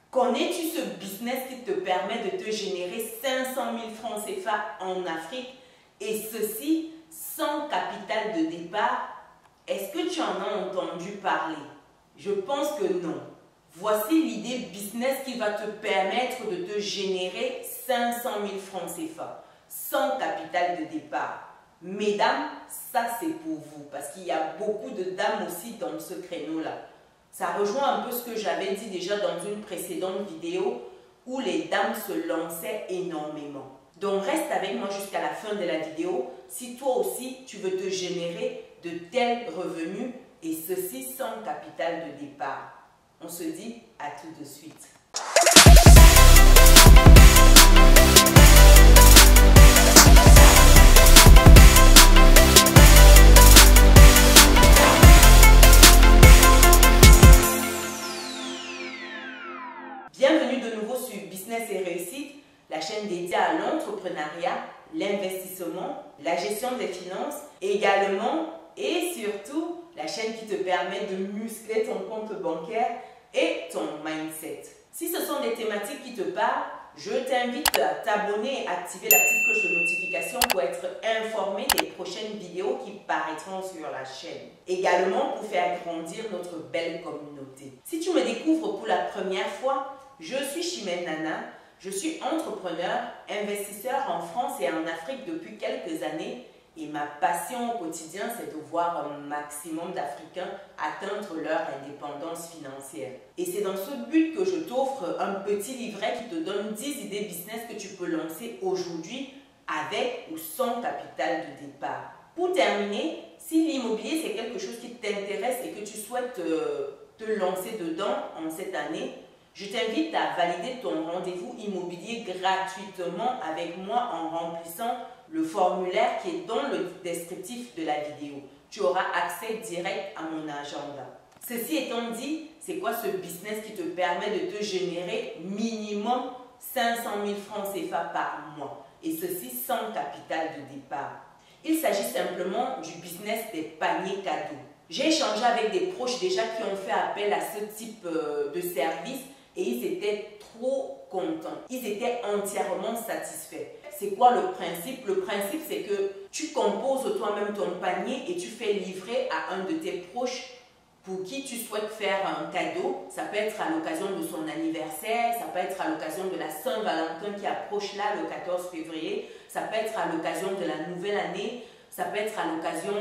Connais-tu ce business qui te permet de te générer 500 000 francs CFA en Afrique et ceci sans capital de départ? Est-ce que tu en as entendu parler? Je pense que non. Voici l'idée business qui va te permettre de te générer 500 000 francs CFA sans capital de départ. Mesdames, ça c'est pour vous parce qu'il y a beaucoup de dames aussi dans ce créneau-là. Ça rejoint un peu ce que j'avais dit déjà dans une précédente vidéo où les dames se lançaient énormément. Donc reste avec moi jusqu'à la fin de la vidéo si toi aussi tu veux te générer de tels revenus et ceci sans capital de départ. On se dit à tout de suite. Bienvenue de nouveau sur Business et Réussite, la chaîne dédiée à l'entrepreneuriat, l'investissement, la gestion des finances, également et surtout la chaîne qui te permet de muscler ton compte bancaire et ton mindset. Si ce sont des thématiques qui te parlent, je t'invite à t'abonner et activer la petite cloche de notification pour être informé des prochaines vidéos qui paraîtront sur la chaîne. Également pour faire grandir notre belle communauté. Si tu me découvres pour la première fois, je suis Chimène Nana, je suis entrepreneur, investisseur en France et en Afrique depuis quelques années et ma passion au quotidien c'est de voir un maximum d'Africains atteindre leur indépendance financière. Et c'est dans ce but que je t'offre un petit livret qui te donne 10 idées business que tu peux lancer aujourd'hui avec ou sans capital de départ. Pour terminer, si l'immobilier c'est quelque chose qui t'intéresse et que tu souhaites te lancer dedans en cette année, je t'invite à valider ton rendez-vous immobilier gratuitement avec moi en remplissant le formulaire qui est dans le descriptif de la vidéo. Tu auras accès direct à mon agenda. Ceci étant dit, c'est quoi ce business qui te permet de te générer minimum 500 000 francs CFA par mois et ceci sans capital de départ? Il s'agit simplement du business des paniers cadeaux. J'ai échangé avec des proches déjà qui ont fait appel à ce type de service et ils étaient trop contents. Ils étaient entièrement satisfaits. C'est quoi le principe? Le principe, c'est que tu composes toi-même ton panier et tu fais livrer à un de tes proches pour qui tu souhaites faire un cadeau. Ça peut être à l'occasion de son anniversaire, ça peut être à l'occasion de la Saint-Valentin qui approche là le 14 février, ça peut être à l'occasion de la nouvelle année, ça peut être à l'occasion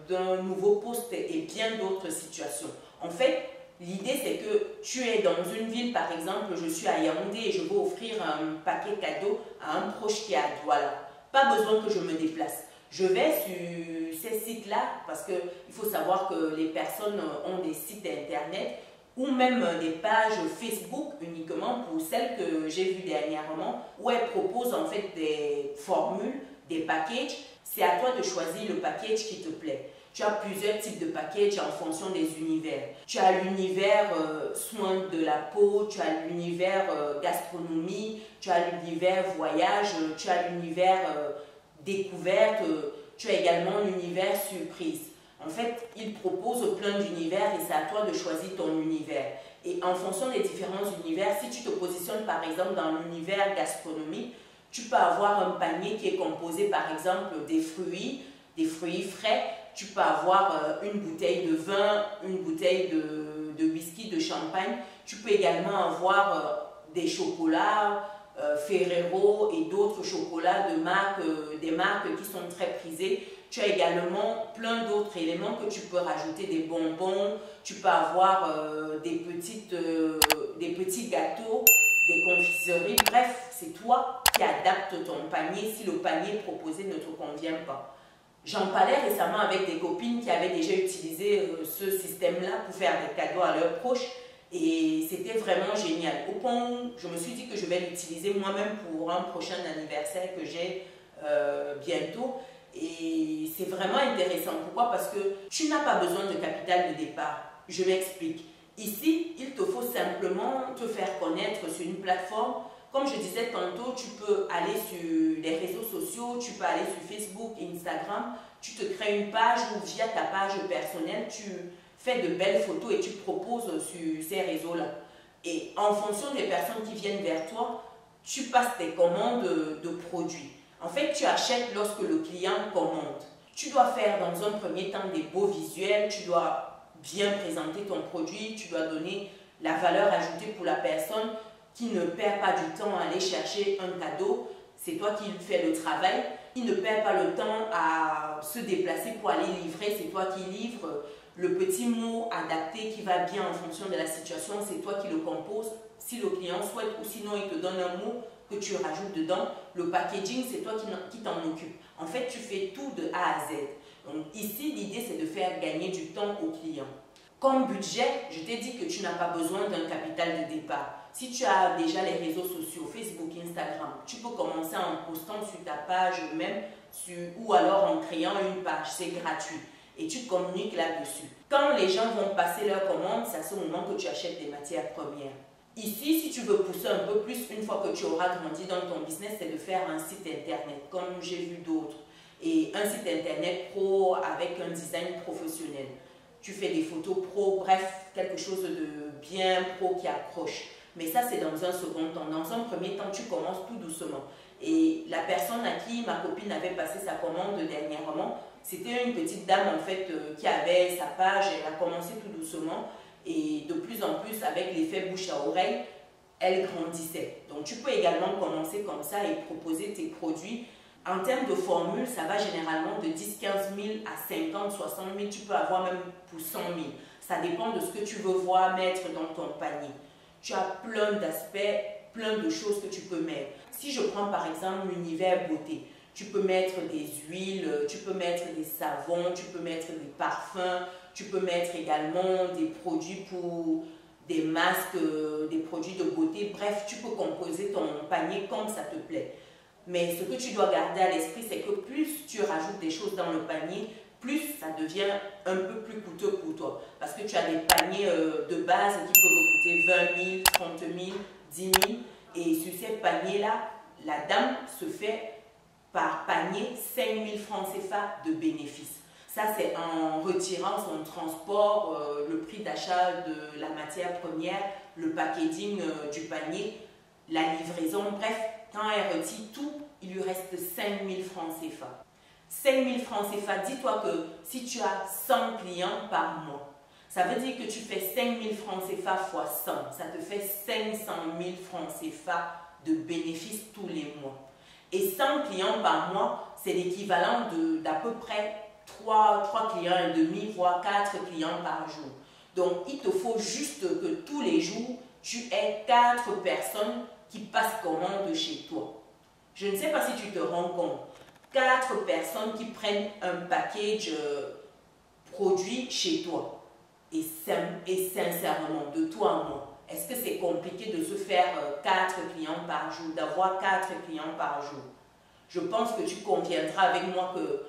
d'un nouveau poste et bien d'autres situations. En fait, l'idée c'est que tu es dans une ville, par exemple, je suis à Yaoundé et je veux offrir un paquet cadeau à un proche qui est à Douala. Pas besoin que je me déplace. Je vais sur ces sites-là parce qu'il faut savoir que les personnes ont des sites internet ou même des pages Facebook uniquement pour celles que j'ai vues dernièrement où elles proposent en fait des formules, des packages. C'est à toi de choisir le package qui te plaît. Tu as plusieurs types de packages en fonction des univers. Tu as l'univers soins de la peau, tu as l'univers gastronomie, tu as l'univers voyage, tu as l'univers découverte, tu as également l'univers surprise. En fait, ils proposent plein d'univers et c'est à toi de choisir ton univers. Et en fonction des différents univers, si tu te positionnes par exemple dans l'univers gastronomique, tu peux avoir un panier qui est composé par exemple des fruits frais. Tu peux avoir une bouteille de vin, une bouteille de whisky, de champagne. Tu peux également avoir des chocolats, Ferrero et d'autres chocolats de marques, des marques qui sont très prisées. Tu as également plein d'autres éléments que tu peux rajouter, des bonbons. Tu peux avoir des petits gâteaux, des confiseries. Bref, c'est toi qui adaptes ton panier si le panier proposé ne te convient pas. J'en parlais récemment avec des copines qui avaient déjà utilisé ce système-là pour faire des cadeaux à leurs proches et c'était vraiment génial. Au point où je me suis dit que je vais l'utiliser moi-même pour un prochain anniversaire que j'ai bientôt et c'est vraiment intéressant. Pourquoi? Parce que tu n'as pas besoin de capital de départ. Je m'explique. Ici, il te faut simplement te faire connaître sur une plateforme. Comme je disais tantôt, tu peux aller sur les réseaux sociaux, tu peux aller sur Facebook, Instagram, tu te crées une page ou via ta page personnelle, tu fais de belles photos et tu proposes sur ces réseaux-là. Et en fonction des personnes qui viennent vers toi, tu passes tes commandes de produits. En fait, tu achètes lorsque le client commande. Tu dois faire dans un premier temps des beaux visuels, tu dois bien présenter ton produit, tu dois donner la valeur ajoutée pour la personne qui ne perd pas du temps à aller chercher un cadeau. C'est toi qui fais le travail. Qui ne perd pas le temps à se déplacer pour aller livrer, c'est toi qui livres. Le petit mot adapté qui va bien en fonction de la situation, c'est toi qui le composes. Si le client souhaite ou sinon il te donne un mot que tu rajoutes dedans. Le packaging, c'est toi qui t'en occupe. En fait, tu fais tout de A à Z. Donc ici, l'idée, c'est de faire gagner du temps au client. Comme budget, je t'ai dit que tu n'as pas besoin d'un capital de départ. Si tu as déjà les réseaux sociaux, Facebook, Instagram, tu peux commencer en postant sur ta page même ou alors en créant une page, c'est gratuit. Et tu communiques là-dessus. Quand les gens vont passer leur commande, c'est à ce moment que tu achètes des matières premières. Ici, si tu veux pousser un peu plus, une fois que tu auras grandi dans ton business, c'est de faire un site internet, comme j'ai vu d'autres. Et un site internet pro avec un design professionnel. Tu fais des photos pro, bref, quelque chose de bien pro qui accroche. Mais ça, c'est dans un second temps. Dans un premier temps, tu commences tout doucement. Et la personne à qui ma copine avait passé sa commande dernièrement, c'était une petite dame en fait qui avait sa page, elle a commencé tout doucement. Et de plus en plus, avec l'effet bouche à oreille, elle grandissait. Donc tu peux également commencer comme ça et proposer tes produits. En termes de formule, ça va généralement de 10 15 000 à 50 60 000. Tu peux avoir même pour 100 000. Ça dépend de ce que tu veux voir mettre dans ton panier. Tu as plein d'aspects, plein de choses que tu peux mettre. Si je prends par exemple l'univers beauté, tu peux mettre des huiles, tu peux mettre des savons, tu peux mettre des parfums, tu peux mettre également des produits pour des masques, des produits de beauté. Bref, tu peux composer ton panier comme ça te plaît. Mais ce que tu dois garder à l'esprit, c'est que plus tu rajoutes des choses dans le panier, plus ça devient un peu plus coûteux pour toi. Parce que tu as des paniers de base qui peuvent coûter 20 000, 30 000, 10 000. Et sur ces paniers-là, la dame se fait par panier 5 000 francs CFA de bénéfices. Ça, c'est en retirant son transport, le prix d'achat de la matière première, le packaging du panier, la livraison, bref, quand elle retire tout, il lui reste 5 000 francs CFA. 5 000 francs CFA, dis-toi que si tu as 100 clients par mois, ça veut dire que tu fais 5 000 francs CFA x 100, ça te fait 500 000 francs CFA de bénéfices tous les mois. Et 100 clients par mois, c'est l'équivalent d'à peu près 3 clients et demi, voire 4 clients par jour. Donc, il te faut juste que tous les jours, tu aies 4 personnes qui passent commande chez toi. Je ne sais pas si tu te rends compte. 4 personnes qui prennent un package produit chez toi. Et sincèrement, de toi à moi, est-ce que c'est compliqué de se faire 4 clients par jour, d'avoir 4 clients par jour? Je pense que tu conviendras avec moi que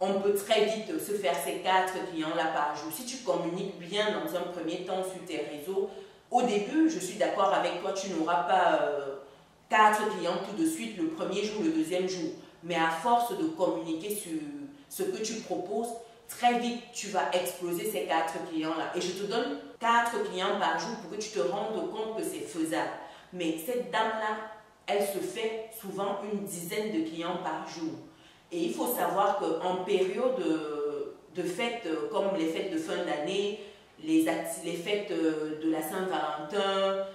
on peut très vite se faire ces 4 clients-là par jour. Si tu communiques bien dans un premier temps sur tes réseaux, au début, je suis d'accord avec toi, tu n'auras pas 4 clients tout de suite le premier jour, le deuxième jour. Mais à force de communiquer sur ce que tu proposes, très vite, tu vas exploser ces 4 clients-là. Et je te donne 4 clients par jour pour que tu te rendes compte que c'est faisable. Mais cette dame-là, elle se fait souvent une dizaine de clients par jour. Et il faut savoir qu'en période de fêtes, comme les fêtes de fin d'année, les fêtes de la Saint-Valentin,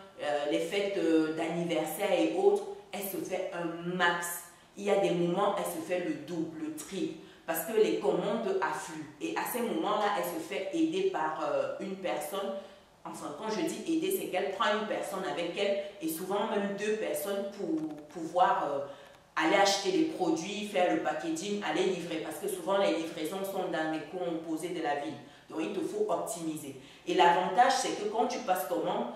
les fêtes d'anniversaire et autres, elle se fait un max. Il y a des moments, elle se fait le double, le triple, parce que les commandes affluent. Et à ces moments-là, elle se fait aider par une personne. Enfin, quand je dis aider, c'est qu'elle prend une personne avec elle et souvent même 2 personnes pour pouvoir aller acheter les produits, faire le packaging, aller livrer. Parce que souvent, les livraisons sont dans les coins opposés de la ville. Donc, il te faut optimiser. Et l'avantage, c'est que quand tu passes commande,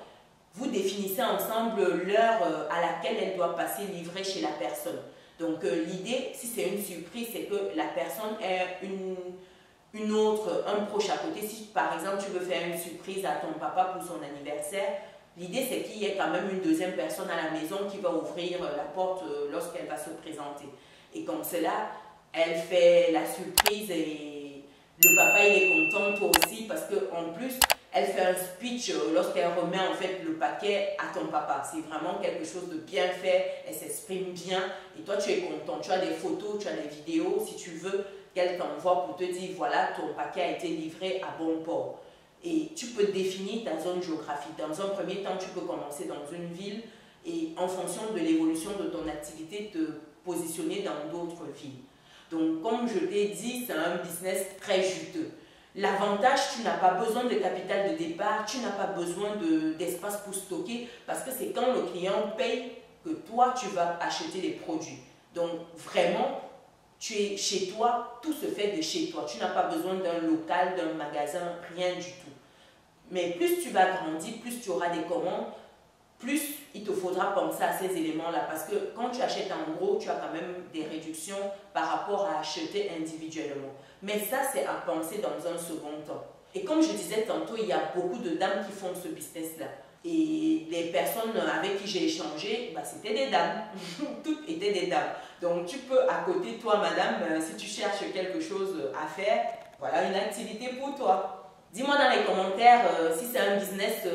vous définissez ensemble l'heure à laquelle elle doit passer livrer chez la personne. Donc, l'idée, si c'est une surprise, c'est que la personne ait un proche à côté. Si, par exemple, tu veux faire une surprise à ton papa pour son anniversaire, l'idée, c'est qu'il y ait quand même une deuxième personne à la maison qui va ouvrir la porte lorsqu'elle va se présenter. Et comme cela, elle fait la surprise et le papa, il est content, toi aussi, parce qu'en plus, elle fait un speech lorsqu'elle remet en fait le paquet à ton papa. C'est vraiment quelque chose de bien fait, elle s'exprime bien et toi tu es content. Tu as des photos, tu as des vidéos, si tu veux qu'elle t'envoie pour te dire voilà, ton paquet a été livré à bon port. Et tu peux définir ta zone géographique. Dans un premier temps, tu peux commencer dans une ville et en fonction de l'évolution de ton activité, te positionner dans d'autres villes. Donc, comme je t'ai dit, c'est un business très juteux. L'avantage, tu n'as pas besoin de capital de départ, tu n'as pas besoin d'espace pour stocker parce que c'est quand le client paye que toi, tu vas acheter les produits. Donc, vraiment, tu es chez toi, tout se fait de chez toi. Tu n'as pas besoin d'un local, d'un magasin, rien du tout. Mais plus tu vas grandir, plus tu auras des commandes, plus il te faudra penser à ces éléments-là. Parce que quand tu achètes en gros, tu as quand même des réductions par rapport à acheter individuellement. Mais ça, c'est à penser dans un second temps. Et comme je disais tantôt, il y a beaucoup de dames qui font ce business-là. Et les personnes avec qui j'ai échangé, bah, c'était des dames. Toutes étaient des dames. Donc tu peux à côté, toi madame, si tu cherches quelque chose à faire, voilà une activité pour toi. Dis-moi dans les commentaires si c'est un business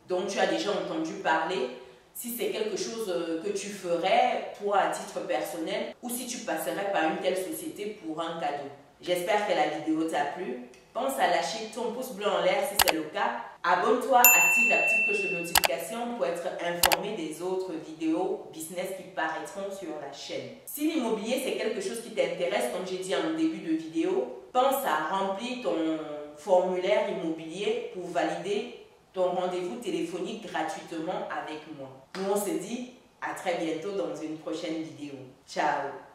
dont tu as déjà entendu parler, si c'est quelque chose que tu ferais, toi à titre personnel, ou si tu passerais par une telle société pour un cadeau. J'espère que la vidéo t'a plu. Pense à lâcher ton pouce bleu en l'air si c'est le cas. Abonne-toi, active la petite cloche de notification pour être informé des autres vidéos business qui paraîtront sur la chaîne. Si l'immobilier c'est quelque chose qui t'intéresse, comme j'ai dit en début de vidéo, pense à remplir ton formulaire immobilier pour valider ton rendez-vous téléphonique gratuitement avec moi. Nous on se dit à très bientôt dans une prochaine vidéo. Ciao!